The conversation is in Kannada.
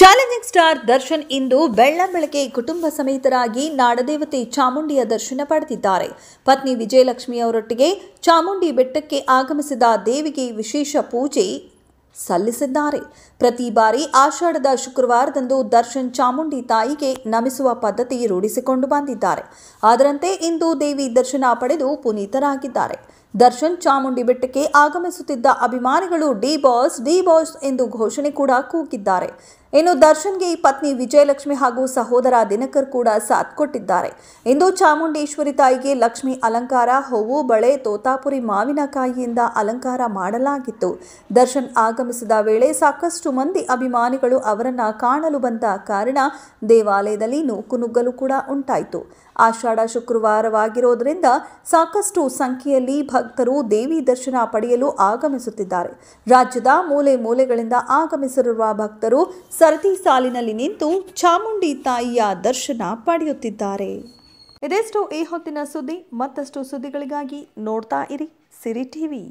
ಚಾಲೆಂಜಿಂಗ್ ಸ್ಟಾರ್ ದರ್ಶನ್ ಇಂದು ಬೆಳ್ಳಂಬೆಳಗ್ಗೆ ಕುಟುಂಬ ಸಮೇತರಾಗಿ ನಾಡದೇವತೆ ಚಾಮುಂಡಿಯ ದರ್ಶನ ಪಡೆದಿದ್ದಾರೆ. ಪತ್ನಿ ವಿಜಯಲಕ್ಷ್ಮಿ ಅವರೊಟ್ಟಿಗೆ ಚಾಮುಂಡಿ ಬೆಟ್ಟಕ್ಕೆ ಆಗಮಿಸಿದ ದೇವಿಗೆ ವಿಶೇಷ ಪೂಜೆ ಸಲ್ಲಿಸಿದ್ದಾರೆ. ಪ್ರತಿ ಬಾರಿ ಆಷಾಢದ ಶುಕ್ರವಾರದಂದು ದರ್ಶನ್ ಚಾಮುಂಡಿ ತಾಯಿಗೆ ನಮಿಸುವ ಪದ್ಧತಿ ರೂಢಿಸಿಕೊಂಡು ಬಂದಿದ್ದಾರೆ. ಅದರಂತೆ ಇಂದು ದೇವಿ ದರ್ಶನ ಪಡೆದು ಪುನೀತರಾಗಿದ್ದಾರೆ. ದರ್ಶನ್ ಚಾಮುಂಡಿ ಬೆಟ್ಟಕ್ಕೆ ಆಗಮಿಸುತ್ತಿದ್ದ ಅಭಿಮಾನಿಗಳು ಡಿ ಬಾಸ್ ಎಂದು ಘೋಷಣೆ ಕೂಡ ಕೂಗಿದ್ದಾರೆ. ಇನ್ನು ದರ್ಶನ್ಗೆ ಪತ್ನಿ ವಿಜಯಲಕ್ಷ್ಮಿ ಹಾಗೂ ಸಹೋದರ ದಿನಕರ್ ಕೂಡ ಸಾಥ್ ಕೊಟ್ಟಿದ್ದಾರೆ. ಇಂದು ಚಾಮುಂಡೇಶ್ವರಿ ತಾಯಿಗೆ ಲಕ್ಷ್ಮಿ ಅಲಂಕಾರ, ಹೂವು, ಬಳೆ, ತೋತಾಪುರಿ ಮಾವಿನಕಾಯಿಯಿಂದ ಅಲಂಕಾರ ಮಾಡಲಾಗಿತ್ತು. ದರ್ಶನ್ ಆಗಮಿಸಿದ ವೇಳೆ ಸಾಕಷ್ಟು ಮಂದಿ ಅಭಿಮಾನಿಗಳು ಅವರನ್ನ ಕಾಣಲು ಬಂದ ಕಾರಣ ದೇವಾಲಯದಲ್ಲಿ ನೂಕುನುಗ್ಗಲು ಕೂಡ ಉಂಟಾಯಿತು. ಆಷಾಢ ಶುಕ್ರವಾರವಾಗಿರೋದ್ರಿಂದ ಸಾಕಷ್ಟು ಸಂಖ್ಯೆಯಲ್ಲಿ ಭಕ್ತರು ದೇವಿ ದರ್ಶನ ಪಡೆಯಲು ಆಗಮಿಸುತ್ತಿದ್ದಾರೆ. ರಾಜ್ಯದ ಮೂಲೆ ಮೂಲೆಗಳಿಂದ ಆಗಮಿಸಿರುವ ಭಕ್ತರು ಸರತಿ ಸಾಲಿನಲ್ಲಿ ನಿಂತು ಚಾಮುಂಡಿ ತಾಯಿಯ ದರ್ಶನ ಪಡೆಯುತ್ತಿದ್ದಾರೆ. ಇದೆಷ್ಟು ಈ ಹೊತ್ತಿನ ಸುದ್ದಿ. ಮತ್ತಷ್ಟು ಸುದ್ದಿಗಳಿಗಾಗಿ ನೋಡ್ತಾ ಇರಿ ಸಿರಿ ಟಿವಿ.